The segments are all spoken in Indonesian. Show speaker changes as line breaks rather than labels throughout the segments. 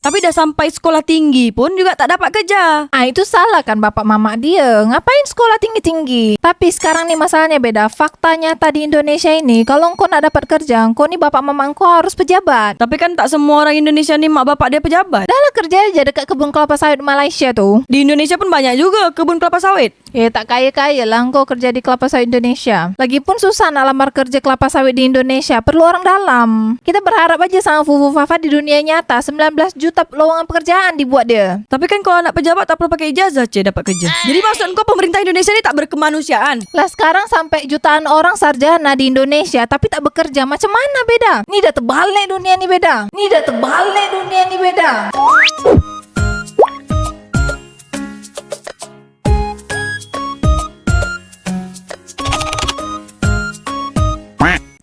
Tapi dah sampai sekolah tinggi pun juga tak dapat kerja.
Itu salah kan bapak mama dia. Ngapain sekolah tinggi-tinggi? Tapi sekarang nih masalahnya beda. Fakta nyata di Indonesia ini, kalau engkau nak dapat kerja, engkau nih bapak mama engkau harus pejabat.
Tapi kan tak semua orang Indonesia ni mak bapak dia pejabat.
Dah lah kerja aja dekat kebun kelapa sawit Malaysia tuh.
Di Indonesia pun banyak juga kebun kelapa sawit.
Tak kaya-kaya lah engkau kerja di kelapa sawit Indonesia. Lagipun susah nak lamar kerja kelapa sawit di Indonesia. Perlu orang dalam. Kita berharap aja sama Fufu Fafa di dunia nyata 19 juta lowongan pekerjaan dibuat dia.
Tapi kan kalau anak pejabat tak perlu pakai ijazah dapat kerja. Jadi maksud kau pemerintah Indonesia ni tak berkemanusiaan?
Lah sekarang sampai jutaan orang sarjana di Indonesia tapi tak bekerja. Macam mana beda? Ni dah terbalik dunia ni beda.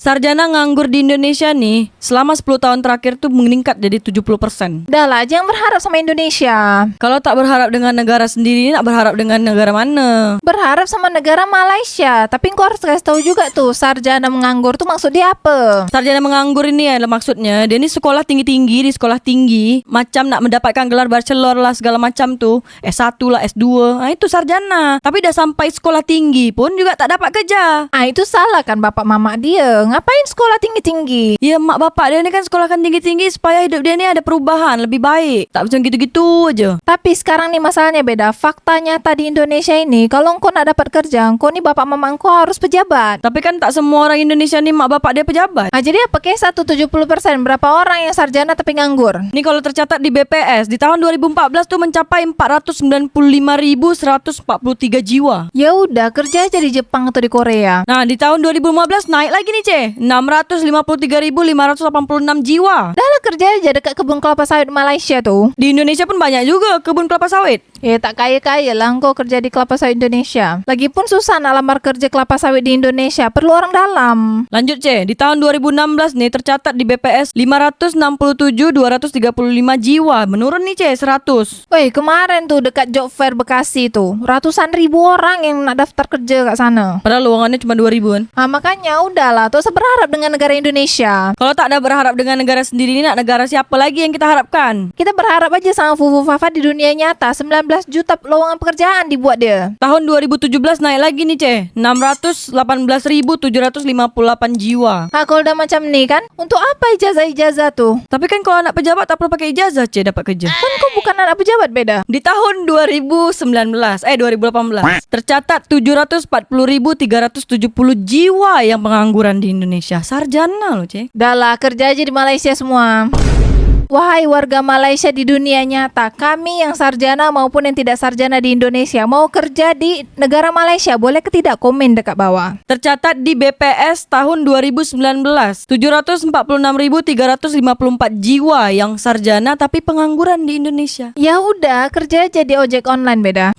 Sarjana nganggur di Indonesia nih selama 10 tahun terakhir tuh meningkat jadi 70%.
Dah lah, jangan berharap sama Indonesia.
Kalau tak berharap dengan negara sendiri, nak berharap dengan negara mana?
Berharap sama negara Malaysia. Tapi kau harus kasih tahu juga tuh, sarjana menganggur tuh maksud dia apa?
Sarjana menganggur ini adalah maksudnya dia ni sekolah tinggi-tinggi, di sekolah tinggi, macam nak mendapatkan gelar bachelor lah segala macam tuh, S1 lah, S2. Itu sarjana. Tapi dah sampai sekolah tinggi pun juga tak dapat kerja.
Itu salah kan bapak mama dia. Ngapain sekolah tinggi-tinggi?
Ya mak bapak dia ni kan sekolahkan tinggi-tinggi supaya hidup dia ni ada perubahan lebih baik. Tak macam gitu-gitu aja.
Tapi sekarang nih masalahnya beda. Fakta nyata di Indonesia ini, kalau engkau nak dapat kerja, engkau nih bapak mama engkau harus pejabat.
Tapi kan tak semua orang Indonesia ni mak bapak dia pejabat.
Jadi apa kisah tuh 70%? Berapa orang yang sarjana tapi nganggur?
Ni kalau tercatat di BPS di tahun 2014 tuh mencapai 495.143 jiwa.
Ya udah, kerja aja di Jepang atau di Korea.
Nah, di tahun 2015 naik lagi nih, 653.586 jiwa.
Dah lah kerja aja dekat kebun kelapa sawit Malaysia tuh.
Di Indonesia pun banyak juga kebun kelapa sawit.
Tak kaya-kaya lah engkau kerja di kelapa sawit Indonesia. Lagipun susah nak lamar kerja kelapa sawit di Indonesia. Perlu orang dalam.
Lanjut di tahun 2016 nih tercatat di BPS 567.235 jiwa. Menurun nih 100.
Kemarin tuh dekat job fair Bekasi tuh, ratusan ribu orang yang nak daftar kerja kat sana.
Padahal lowongannya cuma 2.000-an.
Makanya udahlah, tuh berharap dengan negara Indonesia.
Kalau tak ada berharap dengan negara sendiri, nak negara siapa lagi yang kita harapkan?
Kita berharap aja sama Fufu Fafa di dunia nyata 19 juta lowongan pekerjaan dibuat dia.
Tahun 2017 naik lagi nih 618.758 jiwa.
Kalau udah macam nih kan, untuk apa ijazah-ijazah tuh?
Tapi kan kalau anak pejabat tak perlu pakai ijazah dapat kerja.
Kan kau bukan anak pejabat beda.
Di tahun 2018 tercatat 740.370 jiwa yang pengangguran di Indonesia. Sarjana loh,
Dah lah, kerja aja di Malaysia semua. Wahai warga Malaysia di dunia nyata, kami yang sarjana maupun yang tidak sarjana di Indonesia mau kerja di negara Malaysia, boleh ke tidak? Komen dekat bawah.
Tercatat di BPS tahun 2019 746.354 jiwa yang sarjana tapi pengangguran di Indonesia.
Ya udah, kerja aja di ojek online beda.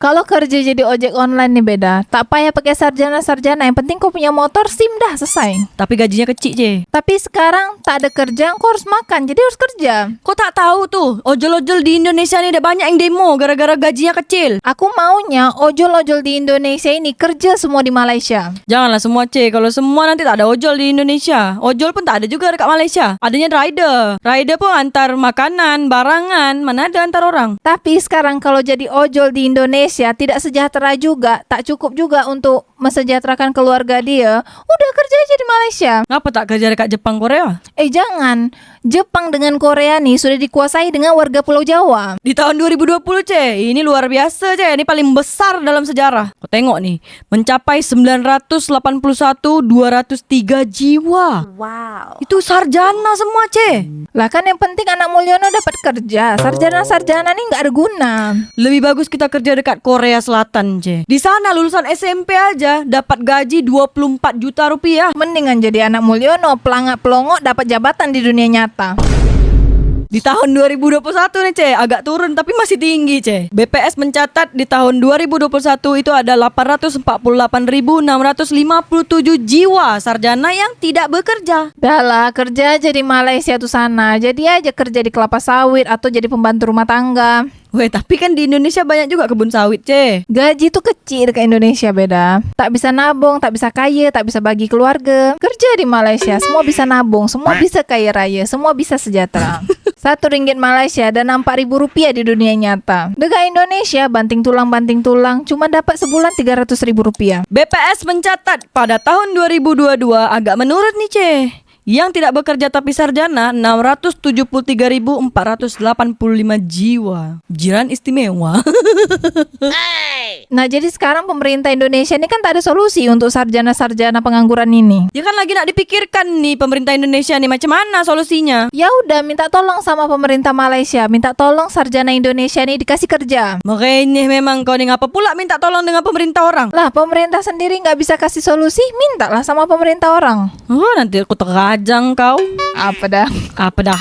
Kalau kerja jadi ojek online nih beda. Tak payah pakai sarjana-sarjana. Yang penting kau punya motor, SIM dah selesai.
Tapi gajinya kecil,
Tapi sekarang tak ada kerja, kau harus makan. Jadi harus kerja.
Kau tak tahu tuh, ojol-ojol di Indonesia ni ada banyak yang demo gara-gara gajinya kecil.
Aku maunya ojol-ojol di Indonesia ini kerja semua di Malaysia.
Janganlah semua, Kalau semua nanti tak ada ojol di Indonesia. Ojol pun tak ada juga dekat Malaysia. Adanya rider. Rider pun antar makanan, barangan. Mana ada antar orang.
Tapi sekarang kalau jadi ojol di Indonesia tidak sejahtera juga, tak cukup juga untuk mensejahterakan keluarga dia. Udah kerja aja di Malaysia.
Ngapa tak kerja dekat Jepang, Korea?
Jangan. Jepang dengan Korea nih sudah dikuasai dengan warga Pulau Jawa.
Di tahun 2020, ini luar biasa, Ini paling besar dalam sejarah. Kau tengok nih, mencapai 981.203 jiwa.
Wow.
Itu sarjana semua,
Lah kan yang penting anak Mulyono dapat kerja. Sarjana-sarjana nih nggak ada guna.
Lebih bagus kita kerja dekat Korea Selatan, Di sana lulusan SMP aja dapat gaji 24 juta rupiah.
Mendingan jadi anak Mulyono, pelangak-pelongok dapat jabatan di dunia nyata.
Di tahun 2021 nih, agak turun tapi masih tinggi, BPS mencatat di tahun 2021 itu ada 848.657 jiwa sarjana yang tidak bekerja.
Dah lah, kerja aja di Malaysia tuh sana. Jadi aja kerja di kelapa sawit atau jadi pembantu rumah tangga.
Tapi kan di Indonesia banyak juga kebun sawit,
Gaji tuh kecil dekat Indonesia beda. Tak bisa nabung, tak bisa kaya, tak bisa bagi keluarga. Kerja di Malaysia, semua bisa nabung, semua bisa kaya raya, semua bisa sejahtera. RM1 Malaysia dan Rp4.000 di dunia nyata. Dekat Indonesia, banting tulang, cuma dapat sebulan Rp300.000.
BPS mencatat pada tahun 2022 agak menurun nih, Ceh. Yang tidak bekerja tapi sarjana 673.485 jiwa. Jiran istimewa.
Nah, jadi sekarang pemerintah Indonesia ini kan tak ada solusi untuk sarjana-sarjana pengangguran ini.
Ya kan lagi nak dipikirkan nih pemerintah Indonesia nih macam mana solusinya.
Ya udah, minta tolong sama pemerintah Malaysia, minta tolong sarjana Indonesia nih dikasih kerja.
Makanya memang kau ni ngapa pula minta tolong dengan pemerintah orang?
Lah, pemerintah sendiri nggak bisa kasih solusi, mintalah sama pemerintah orang.
Oh, nanti aku terajang kau.
Apa dah?
Apa dah?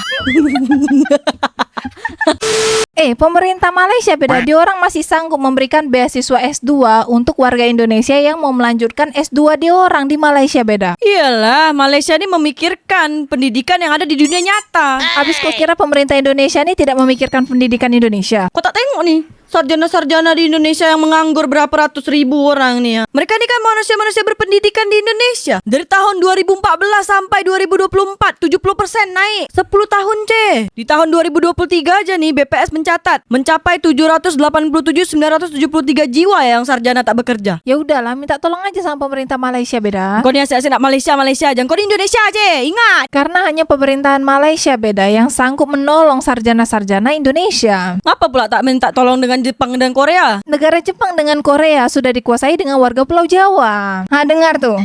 Pemerintah Malaysia beda. Dia orang masih sanggup memberikan beasiswa S2 untuk warga Indonesia yang mau melanjutkan S2 dia orang di Malaysia beda.
Iyalah, Malaysia ini memikirkan pendidikan yang ada di dunia nyata.
Abis kau kira pemerintah Indonesia ini tidak memikirkan pendidikan Indonesia?
Kau tak tengok nih sarjana-sarjana di Indonesia yang menganggur berapa ratus ribu orang nih ya. Mereka ini kan manusia-manusia berpendidikan di Indonesia. Dari tahun 2014 sampai 2024 70% naik 10 tahun, Ceh. Di tahun 2023 aja nih BPS mencatat mencapai 787.973 jiwa yang sarjana tak bekerja.
Ya udahlah, minta tolong aja sama pemerintah Malaysia beda.
Kau ni asyik-asyik nak Malaysia aja. Kau di Indonesia aja, ingat.
Karena hanya pemerintahan Malaysia beda yang sanggup menolong sarjana-sarjana Indonesia.
Ngapa pula tak minta tolong dengan Jepang dan Korea?
Negara Jepang dengan Korea sudah dikuasai dengan warga Pulau Jawa. Dengar tuh.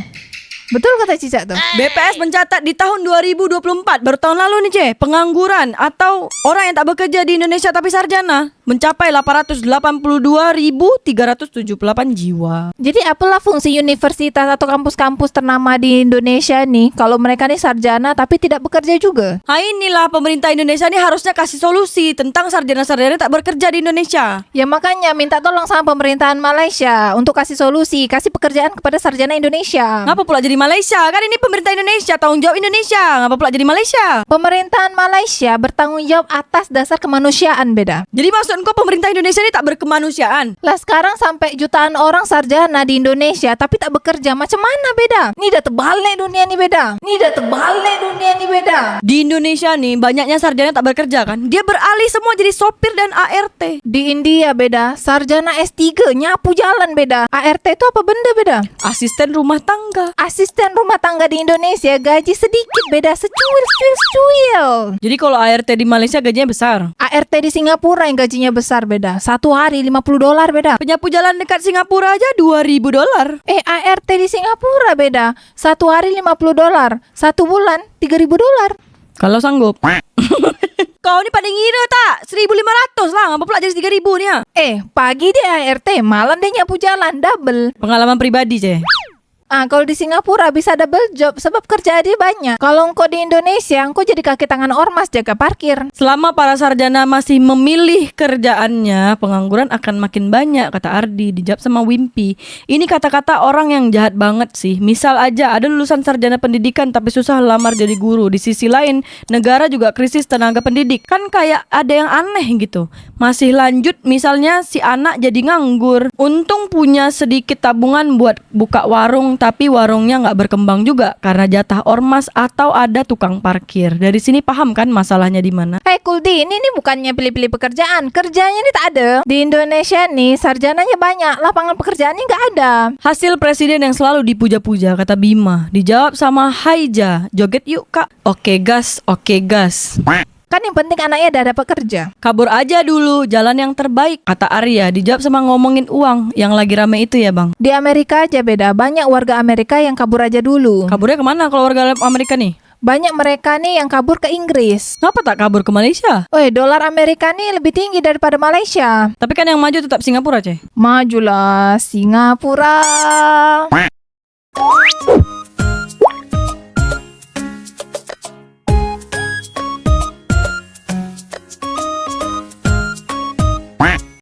Betul kata Cicak tuh.
BPS mencatat di tahun 2024, baru tahun lalu nih, Ceh, pengangguran atau orang yang tak bekerja di Indonesia tapi sarjana mencapai 882.378 jiwa.
Jadi apalah fungsi universitas atau kampus-kampus ternama di Indonesia nih kalau mereka nih sarjana tapi tidak bekerja juga?
Inilah pemerintah Indonesia nih harusnya kasih solusi tentang sarjana-sarjana tak bekerja di Indonesia.
Ya makanya minta tolong sama pemerintahan Malaysia untuk kasih solusi, kasih pekerjaan kepada sarjana Indonesia.
Ngapa pula jadi Malaysia? Kan ini pemerintah Indonesia, tanggung jawab Indonesia. Ngapa pula jadi Malaysia?
Pemerintahan Malaysia bertanggung jawab atas dasar kemanusiaan beda.
Jadi maksud kau pemerintah Indonesia ini tak berkemanusiaan?
Lah sekarang sampai jutaan orang sarjana di Indonesia tapi tak bekerja, macam mana beda? Ini dah terbalik dunia ni beda.
Di Indonesia nih banyaknya sarjana tak bekerja kan. Dia beralih semua jadi sopir dan ART.
Di India beda, sarjana S3 nyapu jalan beda. ART itu apa benda beda?
Asisten rumah tangga.
Asisten rumah tangga di Indonesia gaji sedikit beda, secuil.
Jadi kalau ART di Malaysia gajinya besar.
ART di Singapura yang gajinya besar beda. Satu hari $50 beda.
Penyapu jalan dekat Singapura aja $2.000.
ART di Singapura beda. Satu hari $50. Satu bulan $3.000.
Kalau sanggup. Kau ni pandai ngira tak? 1.500 lah. Ngapa pula jadi 3.000 ni ha?
Pagi dia ART, malam dia nyapu jalan, double.
Pengalaman pribadi, Ceh.
Kalau di Singapura bisa double job sebab kerja dia banyak. Kalau engkau di Indonesia, engkau jadi kaki tangan ormas jaga parkir.
Selama para sarjana masih memilih kerjaannya, pengangguran akan makin banyak, kata Ardi. Dijawab sama Wimpy. Ini kata-kata orang yang jahat banget sih. Misal aja ada lulusan sarjana pendidikan tapi susah lamar jadi guru. Di sisi lain, negara juga krisis tenaga pendidik. Kan kayak ada yang aneh gitu. Masih lanjut misalnya si anak jadi nganggur. Untung punya sedikit tabungan buat buka warung, tapi warungnya nggak berkembang juga karena jatah ormas atau ada tukang parkir. Dari sini paham kan masalahnya di mana?
Kuldi, ini bukannya pilih-pilih pekerjaan. Kerjanya ini tak ada. Di Indonesia nih, sarjananya banyak, lapangan pekerjaannya nggak ada.
Hasil presiden yang selalu dipuja-puja, kata Bima. Dijawab sama Haija, joget yuk kak. Oke gas.
Kan yang penting anaknya dah dapat kerja.
Kabur aja dulu, jalan yang terbaik, kata Arya. Dijawab sama ngomongin uang yang lagi rame itu ya bang.
Di Amerika aja beda, banyak warga Amerika yang kabur aja dulu.
Kaburnya kemana kalau warga Amerika nih?
Banyak mereka nih yang kabur ke Inggris.
Kenapa tak kabur ke Malaysia?
Dolar Amerika nih lebih tinggi daripada Malaysia.
Tapi kan yang maju tetap Singapura, Ceh.
Majulah Singapura.